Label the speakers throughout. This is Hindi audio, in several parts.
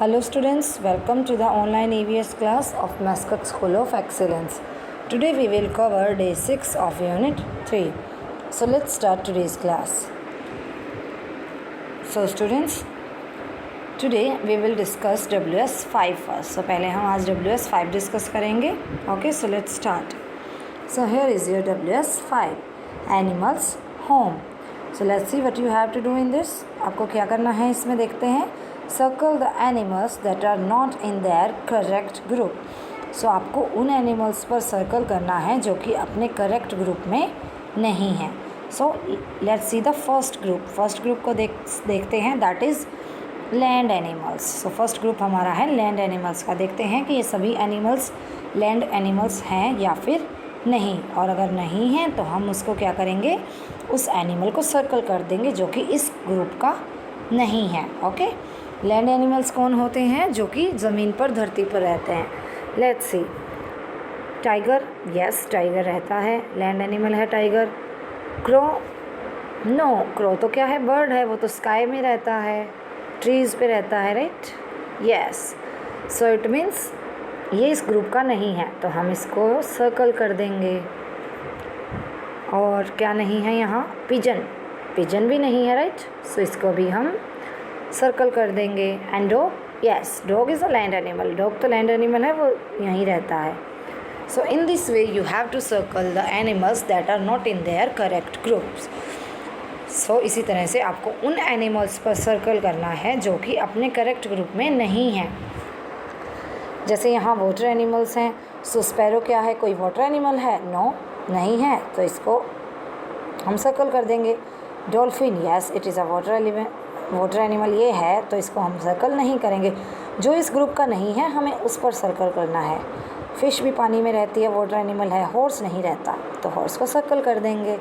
Speaker 1: Hello students, welcome to the online EVS class of Mascot School of Excellence. Today we will cover day 6 of unit 3. So let's start today's class. So students, today we will discuss WS5 first. So पहले हम आज WS5 discuss करेंगे. Okay, so let's start. So here is your WS5. Animals, home. So let's see what you have to do in this. आपको क्या करना है इसमें देखते हैं. Circle the animals that are not in their correct group. So आपको उन animals पर circle करना है जो कि अपने correct group में नहीं हैं. So let's see the first group. First group को देखते हैं, that is land animals. So first group हमारा है land animals का. देखते हैं कि ये सभी animals land animals हैं या फिर नहीं, और अगर नहीं हैं तो हम उसको क्या करेंगे, उस animal को circle कर देंगे जो कि इस group का नहीं है. ओके, लैंड एनिमल्स कौन होते हैं? जो कि ज़मीन पर धरती पर रहते हैं. Let's see. Tiger, yes tiger रहता है, लैंड एनिमल है टाइगर. क्रो, नो, क्रो तो क्या है, बर्ड है, वो तो स्काई में रहता है, ट्रीज़ पे रहता है, right. Yes, so it means ये इस ग्रुप का नहीं है, तो हम इसको सर्कल कर देंगे. और क्या नहीं है यहाँ? पिजन, पिजन भी नहीं है, राइट. सो इसको भी हम सर्कल कर देंगे. And dog, yes dog is a land animal, dog तो लैंड एनिमल है, वो यहीं रहता है. So in this way you have to circle the animals that are not in their correct groups. So इसी तरह से आपको उन एनिमल्स पर सर्कल करना है जो कि अपने करेक्ट ग्रुप में नहीं हैं. जैसे यहाँ वाटर एनिमल्स हैं. सो स्पैरो क्या है, कोई वाटर एनिमल है? नो, नहीं है, तो इसको हम सर्कल कर देंगे. Dolphin, yes it is a water animal, ये है, तो इसको हम सर्कल नहीं करेंगे. जो इस ग्रुप का नहीं है हमें उस पर सर्कल करना है. फ़िश भी पानी में रहती है, वाटर एनिमल है. हॉर्स नहीं रहता, तो हॉर्स को सर्कल कर देंगे.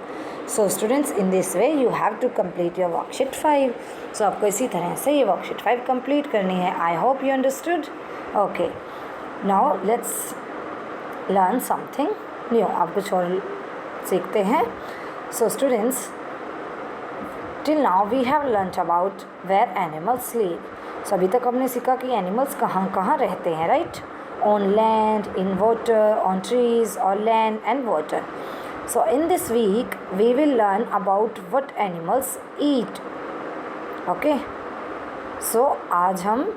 Speaker 1: So students, in this way you have to complete your worksheet 5. सो आपको इसी तरह से ये वर्कशीट 5 कंप्लीट करनी है. I hope you understood. Okay, now let's learn something new. आप कुछ और सीखते हैं. So students, till now we have learned about where animals live. So अभी तक हमने सीखा कि एनिमल्स कहाँ कहाँ रहते हैं, right. On land, in water, on trees, और land and water. So in this week we will learn about what animals eat. Okay, so आज हम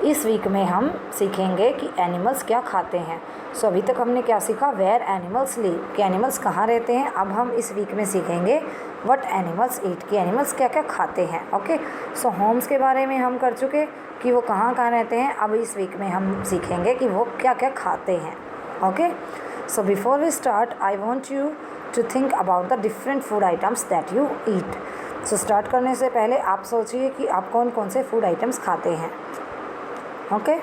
Speaker 1: इस वीक में हम सीखेंगे कि एनिमल्स क्या खाते हैं. सो अभी तक हमने क्या सीखा, वेयर एनिमल्स लिव, कि एनिमल्स कहाँ रहते हैं. अब हम इस वीक में सीखेंगे व्हाट एनिमल्स ईट, कि एनिमल्स क्या क्या खाते हैं. ओके, सो होम्स के बारे में हम कर चुके कि वो कहाँ कहाँ रहते हैं. अब इस वीक में हम सीखेंगे कि वो क्या क्या खाते हैं. Okay, so before we start I want you to think about the different food items that you eat. So start करने से पहले आप सोचिए कि आप कौन कौन से फूड आइटम्स खाते हैं. Okay,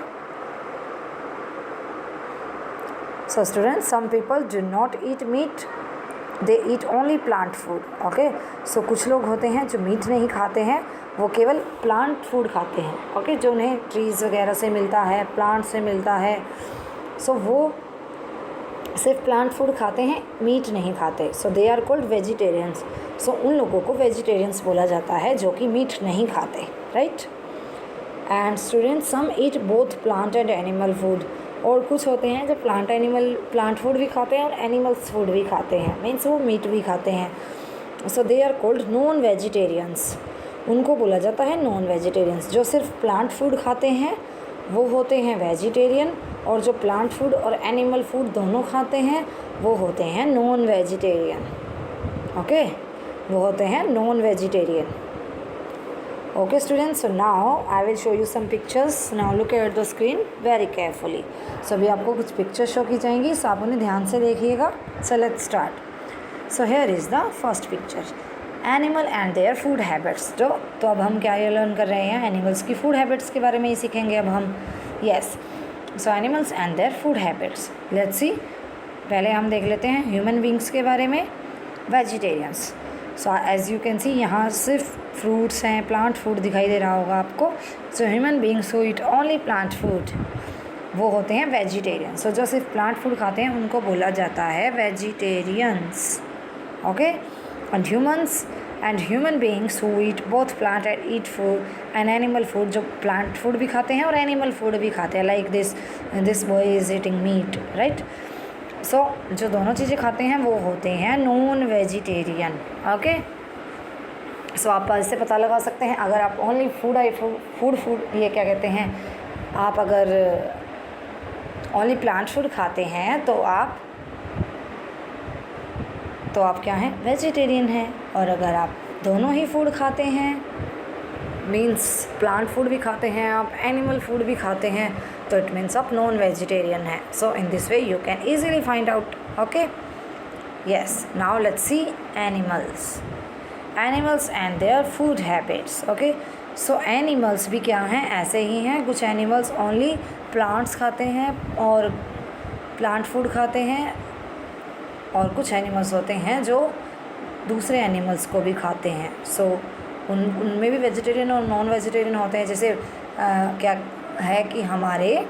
Speaker 1: so students, some people do not eat meat, they eat only plant food. Okay, so कुछ लोग होते हैं जो मीट नहीं खाते हैं, वो केवल प्लांट फूड खाते हैं. Okay, जो उन्हें ट्रीज़ वगैरह से मिलता है, प्लांट से मिलता है, so वो सिर्फ प्लांट फूड खाते हैं, मीट नहीं खाते. सो दे आर कॉल्ड वेजिटेरियंस. सो उन लोगों को वेजिटेरियंस बोला जाता है जो कि मीट नहीं खाते, right. And students, some eat both plant and animal food. और कुछ होते हैं जो प्लांट फूड भी खाते हैं और एनिमल्स फूड भी खाते हैं, मीन्स वो मीट भी खाते हैं. So they are called non vegetarians. उनको बोला जाता है नॉन वेजिटेरियंस. जो सिर्फ प्लांट फूड खाते हैं वो होते हैं वेजिटेरियन, और जो प्लांट फूड और एनिमल फूड दोनों खाते हैं वो होते हैं नॉन वेजिटेरियन. ओके, वो होते हैं non vegetarian. Okay students, so now I will show you some pictures. Now look at the screen very carefully. So अभी आपको कुछ पिक्चर्स शो की जाएंगी, सो आप उन्हें ध्यान से देखिएगा. So let's start. So here is the first picture. Animal and their food habits. तो अब हम क्या लर्न कर रहे हैं, एनिमल्स की फूड हैबिट्स के बारे में ही सीखेंगे अब हम. Yes. So animals and their food habits. Let's see. पहले हम देख लेते हैं ह्यूमन बींग्स के बारे में. Vegetarians. So as you can see यहाँ सिर्फ फ्रूट्स हैं, प्लांट फूड दिखाई दे रहा होगा आपको. So human beings who eat only plant food, वो होते हैं वेजिटेरियन. सो जो सिर्फ प्लांट फूड खाते हैं उनको बोला जाता है vegetarians. Okay, and humans and human beings who eat both plant and eat food and animal food, जो प्लांट फूड भी खाते हैं और एनिमल फूड भी खाते हैं, like this boy is eating meat, right. So जो दोनों चीज़ें खाते हैं वो होते हैं नॉन वेजिटेरियन। ओके, सो आप इससे पता लगा सकते हैं, अगर आप ओनली फूड ये क्या कहते हैं, आप अगर ओनली प्लांट फूड खाते हैं तो आप क्या हैं, वेजिटेरियन हैं। और अगर आप दोनों ही फूड खाते हैं, मीन्स प्लांट फूड भी खाते हैं आप, एनिमल फूड भी खाते हैं, तो इट मीन्स आप नॉन वेजिटेरियन है। So in this way you can easily find out. Okay, yes, now let's see animals and their food habits. Okay, so animals भी क्या हैं, ऐसे ही हैं। कुछ एनिमल्स ओनली प्लांट्स खाते हैं और प्लांट फूड खाते हैं, और कुछ एनिमल्स होते हैं जो दूसरे एनिमल्स को भी खाते हैं। सो उनमें भी वेजिटेरियन और नॉन वेजिटेरियन होते हैं। जैसे क्या है कि हमारे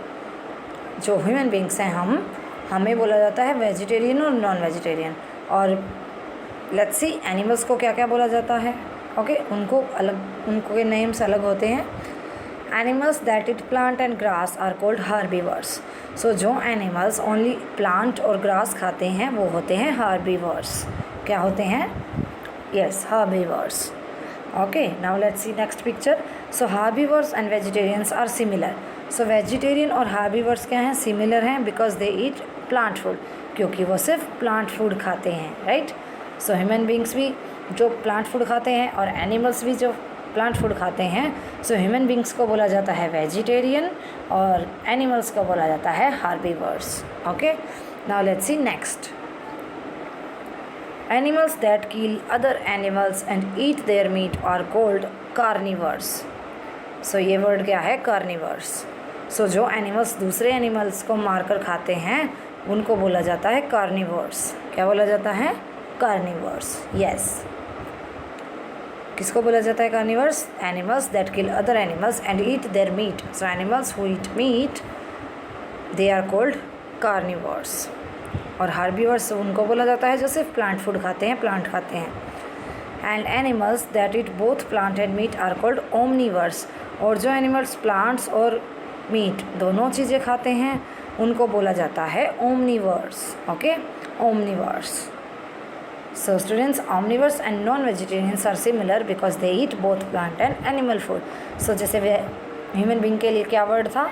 Speaker 1: जो ह्यूमन बींग्स हैं, हमें बोला जाता है वेजिटेरियन और नॉन वेजिटेरियन। और लेट्स सी एनिमल्स को क्या क्या बोला जाता है। ओके, उनके नेम्स अलग होते हैं। Animals that eat plant and grass are called herbivores. So जो एनिमल्स ओनली प्लांट और ग्रास खाते हैं वो होते हैं हार्बीवर्स। क्या होते हैं? Yes, herbivores. Okay, now let's see next picture. So herbivores and vegetarians are similar. So vegetarian और हार्बीवर्स क्या हैं? सिमिलर हैं, because they eat plant food, क्योंकि वो सिर्फ प्लांट फूड खाते हैं, राइट। सो ह्यूमन बींग्स भी जो प्लांट फूड खाते हैं और एनिमल्स भी जो प्लांट फूड खाते हैं। सो ह्यूमन बींग्स को बोला जाता है वेजिटेरियन और एनिमल्स को बोला जाता है herbivores. Okay, now let's see next. Animals that kill other animals and eat their meat are called carnivores. So ये वर्ड क्या है? कार्निवर्स। सो जो एनिमल्स दूसरे एनिमल्स को मारकर खाते हैं उनको बोला जाता है कार्निवर्स। क्या बोला जाता है? कार्निवर्स। यस, किसको बोला जाता है carnivores? Animals that kill other animals and eat their meat. So animals who eat meat they are called carnivores. और हार्बीवर्स उनको बोला जाता है जो सिर्फ प्लांट फूड खाते हैं, प्लांट खाते हैं। And animals that eat both plant and meat are called omnivores. और जो एनिमल्स प्लांट्स और मीट दोनों चीज़ें खाते हैं उनको बोला जाता है Omniverse. Okay, Omniverse. So students, omnivores and non-vegetarians are similar because they eat both plant and animal food. So जैसे ह्यूमन बींग के लिए क्या वर्ड था?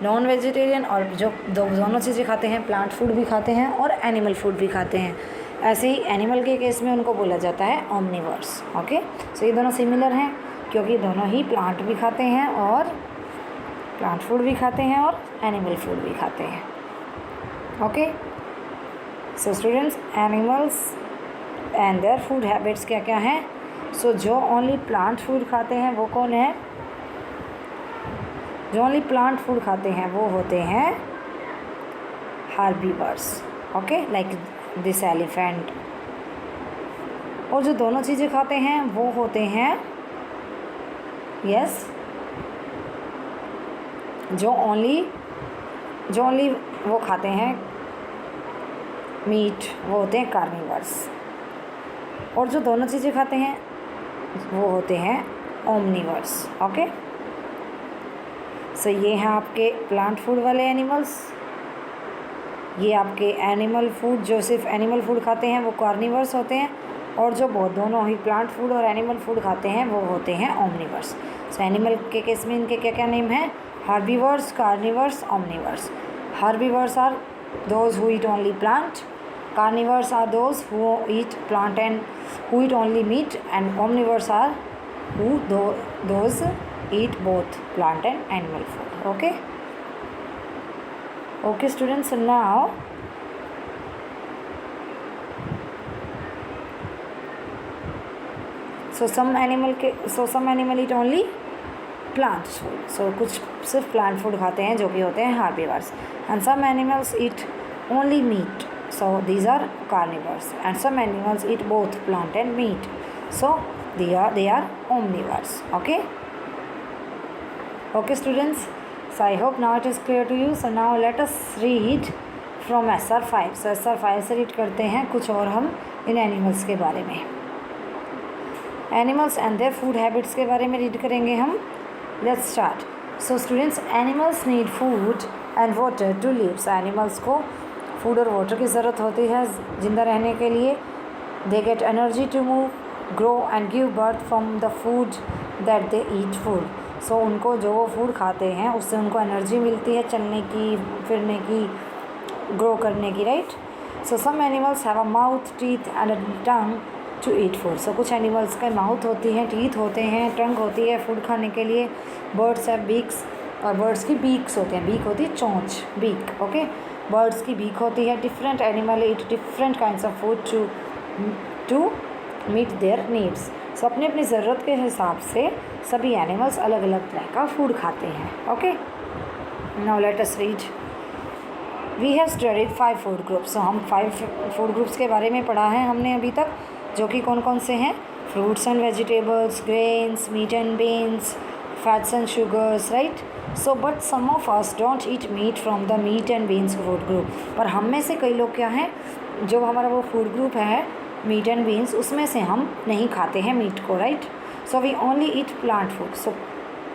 Speaker 1: नॉन वेजिटेरियन, और जो दोनों चीज़ें खाते हैं, प्लांट फूड भी खाते हैं और एनिमल फूड भी खाते हैं। ऐसे ही एनिमल के केस में उनको बोला जाता है ओमनिवर्स। ओके, सो ये दोनों सिमिलर हैं क्योंकि दोनों ही प्लांट भी खाते हैं और प्लांट फूड भी खाते हैं और एनिमल फूड भी खाते हैं। Okay, so students, animals and their food habits क्या क्या हैं? सो जो ओनली प्लांट फूड खाते हैं वो कौन है? जो ओनली प्लांट फूड खाते हैं वो होते हैं herbivores. Okay, like this elephant. और जो दोनों चीज़ें खाते हैं वो होते हैं यस जो ओनली वो खाते हैं मीट, वो होते हैं कार्निवर्स। और जो दोनों चीज़ें खाते हैं वो होते हैं ओमनीवर्स। ओके, सो ये हैं आपके प्लांट फूड वाले एनिमल्स। ये आपके एनिमल फूड जो सिर्फ एनिमल फूड खाते हैं वो कार्निवर्स होते हैं, और जो दोनों ही प्लांट फूड और एनिमल फूड खाते हैं वो होते हैं ओमनीवर्स। सो एनिमल के केस में इनके क्या क्या नेम हैं? Herbivores, carnivores, omnivores. Herbivores are those who eat only plant, carnivores are those who eat plant and who eat only meat, and omnivores are those eat both plant and animal food. Okay students, so now some animal eat only plant food. So कुछ सिर्फ plant food खाते हैं जो कि होते हैं herbivores, and some animals eat only meat. So these are carnivores, and some animals eat both plant and meat. So they are omnivores. Okay students, so I hope now it is clear to you. So now let us read from SR 5. So SR 5 से read करते हैं कुछ और हम इन animals के बारे में। Animals and their food habits के बारे में रीड करेंगे हम। Let's start. So students, animals need food and water to live. So animals को फूड और वाटर की ज़रूरत होती है ज़िंदा रहने के लिए। They get energy to move, grow and give birth from the food that they eat food. So उनको जो वो फूड खाते हैं उससे उनको एनर्जी मिलती है चलने की, फिरने की, ग्रो करने की, right. So some animals have a mouth, teeth and a tongue to eat food. So कुछ एनिमल्स का माउथ होती है, टीथ होते हैं, टंग होती है फूड खाने के लिए। बर्ड्स हैव बीक्स, और बर्ड्स की बीक्स होते हैं। बीक होती है चोंच, बीक, ओके। बर्ड्स की बीक होती है। Different animal eat different kinds of food to meet their needs. So अपनी अपनी ज़रूरत के हिसाब से सभी एनिमल्स अलग अलग तरह का फूड खाते हैं, okay. Now let us read. We have studied 5 food groups. So हम 5 फूड ग्रुप्स के बारे में पढ़ा है हमने अभी तक, जो कि कौन कौन से हैं? Fruits and vegetables, grains, meat and beans, fats and sugars, right. So but some of us don't eat meat from the meat and beans food group. पर हम में से कई लोग क्या हैं, जो हमारा वो फूड ग्रुप है मीट एंड बीन्स, उसमें से हम नहीं खाते हैं मीट को, right. So we only eat plant food. So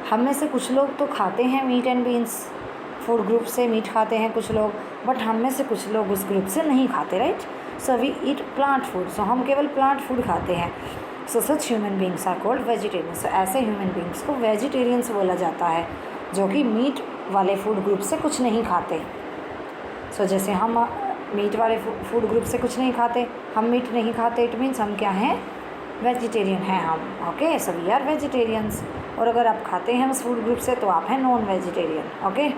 Speaker 1: हम में से कुछ लोग तो खाते हैं meat and beans food group से, मीट खाते हैं कुछ लोग, बट हम में से कुछ लोग उस ग्रुप से नहीं खाते, right. So we eat plant food. So हम केवल प्लांट फूड खाते हैं। So such human beings are called vegetarians. So ऐसे ह्यूमन बींग्स को वेजिटेरियंस बोला जाता है, जो कि मीट वाले फूड ग्रुप से कुछ नहीं खाते। सो जैसे हम मीट वाले फूड ग्रुप से कुछ नहीं खाते, हम मीट नहीं खाते, इट मीन्स हम क्या हैं? वेजिटेरियन हैं हम, okay. So we are vegetarians. और अगर आप खाते हैं उस फूड ग्रुप से तो आप हैं non vegetarian, okay.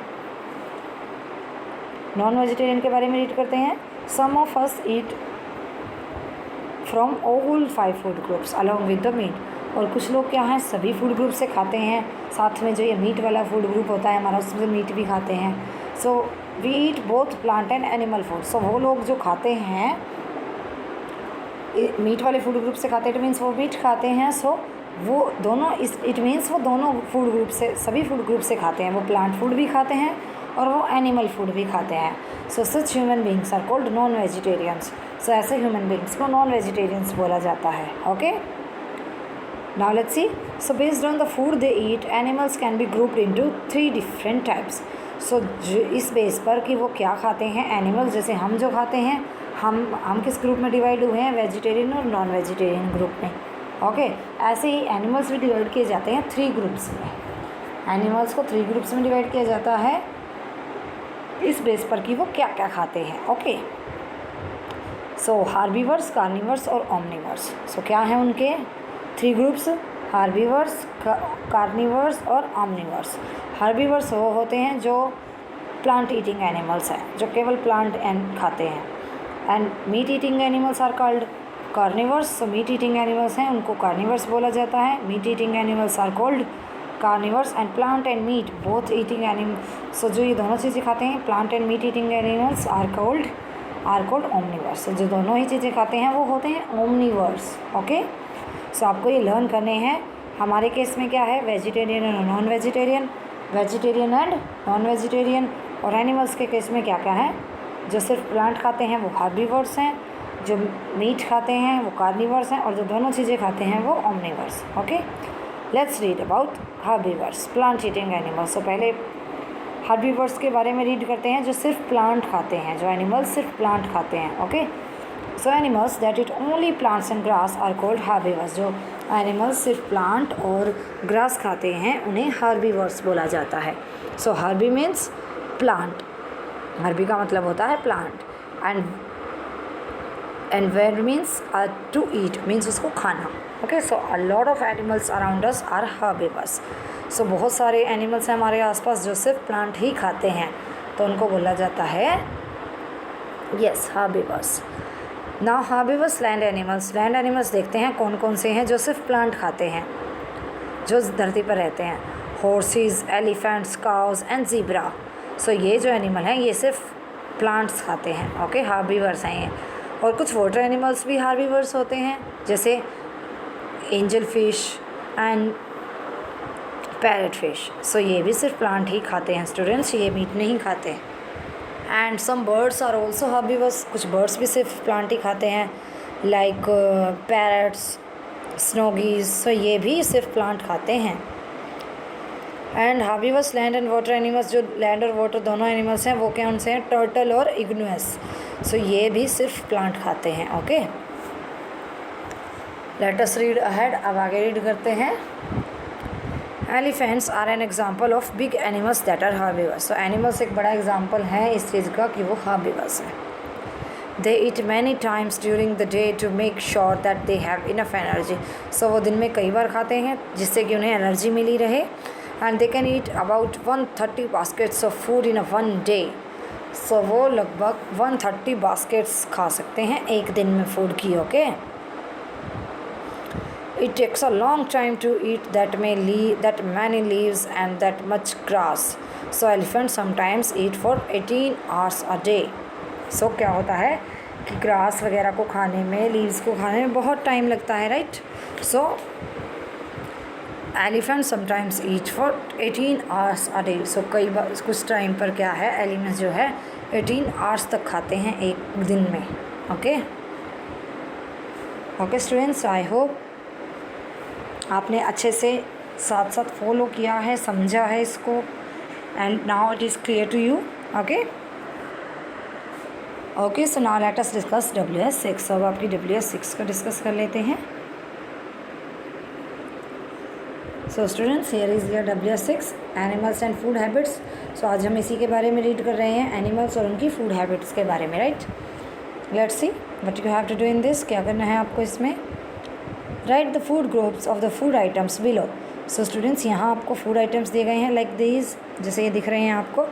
Speaker 1: Non vegetarian के बारे में रीड करते हैं। Some of us eat from all 5 food groups along with the meat. और कुछ लोग क्या हैं, सभी फूड ग्रुप से खाते हैं, साथ में जो ये मीट वाला फूड ग्रुप होता है हमारा, उसमें मीट भी खाते हैं। So we eat both plant and animal food. So वो लोग जो खाते हैं मीट वाले फूड ग्रुप से खाते हैं, इट मीन्स वो मीट खाते हैं। सो वो दोनों इट मीन्स वो दोनों फूड ग्रुप से, सभी फूड ग्रुप से खाते हैं। वो प्लांट फूड भी खाते हैं और वो एनिमल फूड भी खाते हैं। So such human beings are called non vegetarians. So ऐसे ह्यूमन बींग्स को नॉन वेजिटेरियंस बोला जाता है, okay. Now let's see. So based on the food they eat, animals can be grouped into 3 different types. So इस बेस पर कि वो क्या खाते हैं एनिमल्स, जैसे हम जो खाते हैं, हम किस ग्रुप में डिवाइड हुए हैं? वेजिटेरियन और नॉन वेजिटेरियन ग्रुप में, ओके। ऐसे ही एनिमल्स भी डिवाइड किए जाते हैं 3 ग्रुप्स में। एनिमल्स को 3 ग्रुप्स में डिवाइड किया जाता है इस बेस पर कि वो क्या क्या खाते हैं, ओके। सो हार्बीवर्स, कार्निवर्स और ओमनिवर्स। सो क्या हैं उनके 3 ग्रुप्स? हार्बीवर्स, कार्निवर्स और ओमनिवर्स। हार्बीवर्स वो होते हैं जो प्लांट ईटिंग एनिमल्स हैं, जो केवल प्लांट खाते हैं। And meat eating animals are called carnivores. So meat eating animals हैं, उनको कार्निवर्स बोला जाता है। Meat eating animals are called carnivores and plant and meat both eating animals. So जो ये दोनों चीज़ें खाते हैं, plant and meat eating animals are called omnivores. So जो दोनों ही चीज़ें खाते हैं वो होते हैं ओमनिवर्स, ओके। सो आपको ये लर्न करने हैं। हमारे केस में क्या है? वेजिटेरियन और non vegetarian, vegetarian and non vegetarian. और एनिमल्स के केस में क्या क्या है? जो सिर्फ प्लांट खाते हैं वो हार्बीवर्स हैं, जो मीट खाते हैं वो कार्निवर्स हैं, और जो दोनों चीज़ें खाते हैं वो omnivores, okay. Let's read about herbivores, plant eating animals. So पहले हार्बीवर्स के बारे में रीड करते हैं, जो सिर्फ प्लांट खाते हैं, जो एनिमल्स सिर्फ प्लांट खाते हैं, okay. So animals that eat only plants and grass are called herbivores. जो एनिमल्स सिर्फ प्लांट और ग्रास खाते हैं उन्हें हार्बीवर्स बोला जाता है। So herbi means plant, herbi का मतलब होता है plant, and vore means to eat, means उसको खाना, ओके। So a lot of animals around us are herbivores. So बहुत सारे एनिमल्स हैं हमारे आसपास जो सिर्फ प्लांट ही खाते हैं, तो उनको बोला जाता है yes herbivores. Now herbivores land animals. Land animals देखते हैं कौन कौन से हैं जो सिर्फ प्लांट खाते हैं, जो धरती पर रहते हैं। Horses, elephants, cows and zebra. So ये जो एनिमल हैं ये सिर्फ प्लांट्स खाते हैं, ओके, हार्बीवर्स हैं ये। और कुछ वाटर एनिमल्स भी हार्बीवर्स होते हैं, जैसे angel fish and parrot fish. So ये भी सिर्फ प्लांट ही खाते हैं स्टूडेंट्स, ये मीट नहीं खाते। And some birds are also herbivores. कुछ बर्ड्स भी सिर्फ प्लांट ही खाते हैं, लाइक पैरट्स, स्नोगीज, सो ये भी सिर्फ प्लांट खाते हैं। And herbivores land and water animals, जो लैंड और वाटर दोनों एनिमल्स हैं वो क्या उनसे हैं, टर्टल और इग्नुअस, सो ये भी सिर्फ प्लांट खाते हैं। Okay, let us read ahead, अब आगे रीड करते हैं। Elephants are an example of big animals that are herbivores, so animals एक बड़ा एग्जाम्पल है इस चीज़ का कि वो हार्बीवर्स हैं। They eat many times during the day to make sure that they have enough energy, so वो दिन में कई बार खाते हैं जिससे कि उन्हें एनर्जी मिली रहे। And they can eat about 130 baskets of food in a one day, so वो लगभग 130 बास्केट्स खा सकते हैं एक दिन में फूड की। Okay, it takes a long time to eat that many leaves and that much grass, so elephant sometimes eat for 18 hours a day. So क्या होता है कि ग्रास वगैरह को खाने में, लीव्स को खाने में बहुत टाइम लगता है, right. So elephant sometimes eat for 18 hours a day, so कई बार कुछ टाइम पर क्या है, एलिफेंट्स जो है 18 आवर्स तक खाते हैं एक दिन में। Okay okay students, I hope आपने अच्छे से साथ साथ फॉलो किया है, समझा है इसको, and now it is clear to you. Okay okay, so now let us discuss WS6। अब आपकी WS6 को डिस्कस कर लेते हैं। So students, here is your WS6 animals and food habits. So आज हम इसी के बारे में रीड कर रहे हैं, एनिमल्स और उनकी फूड हैबिट्स के बारे में, right. Let's see what you have to do in this. क्या करना है आपको इसमें, write the food groups of the food items below. So students, यहाँ आपको फूड आइटम्स दिए गए हैं लाइक दीज, जैसे ये दिख रहे हैं आपको।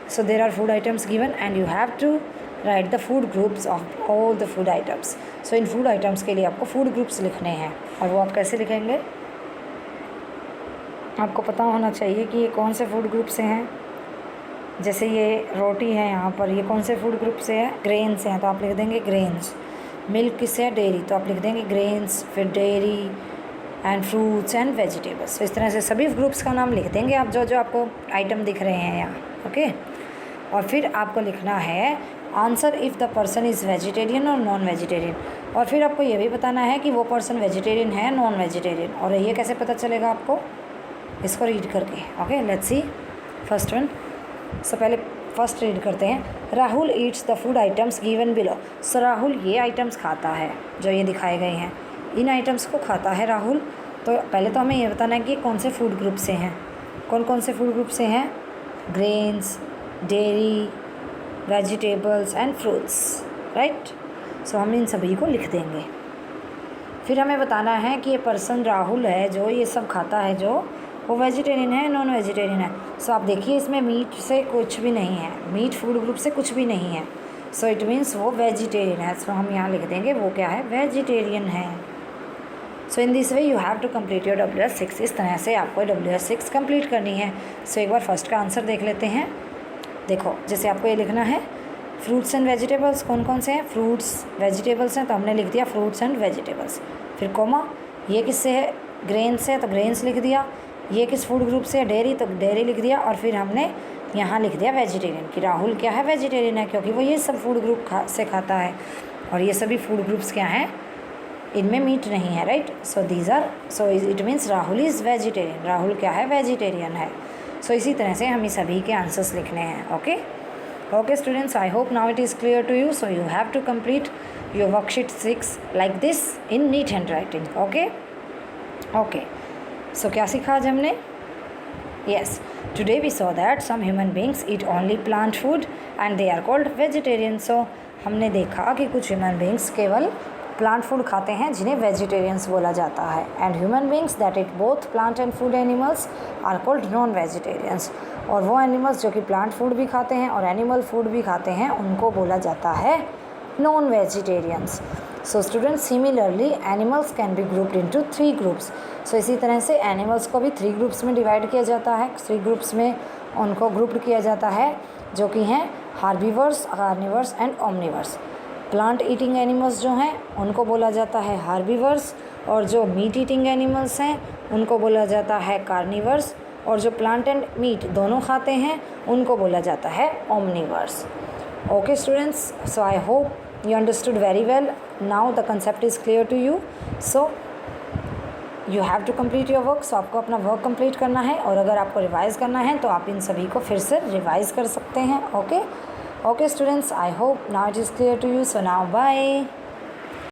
Speaker 1: So there are food items given and you have to write the food groups of all the food items. So इन फूड आइटम्स के लिए आपको फूड ग्रुप्स लिखने हैं, और वो आप कैसे लिखेंगे, आपको पता होना चाहिए कि ये कौन से फूड ग्रुप से हैं। जैसे ये रोटी है यहाँ पर, ये कौन से फूड ग्रुप से है, ग्रेन से हैं, तो आप लिख देंगे ग्रेन्स। मिल्क किससे है, डेयरी, तो आप लिख देंगे ग्रेन्स, फिर dairy and fruits and vegetables. तो इस तरह से सभी ग्रुप्स का नाम लिख देंगे आप, जो जो आपको आइटम दिख रहे हैं यहाँ। ओके, और फिर आपको लिखना है answer if the person is vegetarian और नॉन वेजिटेरियन, और फिर आपको ये भी बताना है कि वो पर्सन वेजिटेरियन है नॉन वेजिटेरियन। और ये कैसे पता चलेगा आपको, इसको रीड करके। Okay, let's see first one. So पहले फर्स्ट रीड करते हैं। Rahul eats the food items given below. So Rahul ये आइटम्स खाता है जो ये दिखाए गए हैं, इन आइटम्स को खाता है राहुल। तो पहले तो हमें ये बताना है कि कौन से फूड ग्रुप से हैं, कौन कौन से फूड ग्रुप से हैं, grains, dairy, vegetables and fruits, right. So हम इन सभी को लिख देंगे। फिर हमें बताना है कि ये पर्सन राहुल है जो ये सब खाता है, जो वो वेजिटेरियन है नॉन वेजिटेरियन है। सो आप देखिए इसमें मीट से कुछ भी नहीं है, मीट फूड ग्रुप से कुछ भी नहीं है, सो इट मीन्स वो वेजिटेरियन है। सो हम यहाँ लिख देंगे वो क्या है, वेजिटेरियन है। So in this way you have to complete your WS6। इस तरह से आपको WS6 कंप्लीट करनी है। सो एक बार फर्स्ट का आंसर देख लेते हैं। देखो, जैसे आपको ये लिखना है फ्रूट्स एंड वेजिटेबल्स, कौन कौन से हैं, फ्रूट्स वेजिटेबल्स हैं, तो हमने लिख दिया फ्रूट्स एंड वेजिटेबल्स। फिर कोमा, ये किससे है, ग्रेन्स से, तो ग्रेन्स लिख दिया। ये किस फूड ग्रुप से है, डेयरी, तो डेयरी लिख दिया। और फिर हमने यहाँ लिख दिया वेजिटेरियन, कि राहुल क्या है, वेजिटेरियन है, क्योंकि वो ये सब फूड ग्रुप से खाता है। और ये सभी फूड ग्रुप्स क्या हैं, इनमें मीट नहीं है, right. So these are, so it means Rahul is vegetarian, Rahul क्या है, वेजिटेरियन है। सो इसी तरह से हमें सभी के आंसर्स लिखने हैं। Okay okay students, I hope now it is clear to you. So you have to complete your worksheet 6 like this in neat hand writing. Okay okay, so क्या सीखा आज हमने, yes, today we saw that some human beings eat only plant food and they are called vegetarian. So हमने देखा कि कुछ ह्यूमन बींग्स केवल प्लांट फूड खाते हैं जिन्हें वेजिटेरियंस बोला जाता है, and human beings that eat both plant and food animals are called non vegetarians. और वो एनिमल्स जो कि प्लांट फूड भी खाते हैं और एनिमल फूड भी खाते हैं, उनको बोला जाता है non vegetarians. So students, similarly animals can be grouped into 3 groups. So इसी तरह से एनिमल्स को भी 3 ग्रुप्स में डिवाइड किया जाता है, 3 ग्रुप्स में उनको ग्रुप्ड किया जाता है, जो कि हैं herbivores, carnivores and Omniverse. Plant eating animals जो हैं उनको बोला जाता है हार्बीवर्स, और जो मीट ईटिंग एनिमल्स हैं उनको बोला जाता है कार्निवर्स, और जो प्लांट एंड मीट दोनों खाते हैं उनको बोला जाता है Omniverse. Okay students, so I hope you understood very well. Now the concept is clear to you. So you have to complete your work. So आपको अपना वर्क कंप्लीट करना है, और अगर आपको रिवाइज करना है तो आप इन सभी को फिर से रिवाइज कर सकते हैं। Okay okay students, I hope now it is clear to you. So now bye.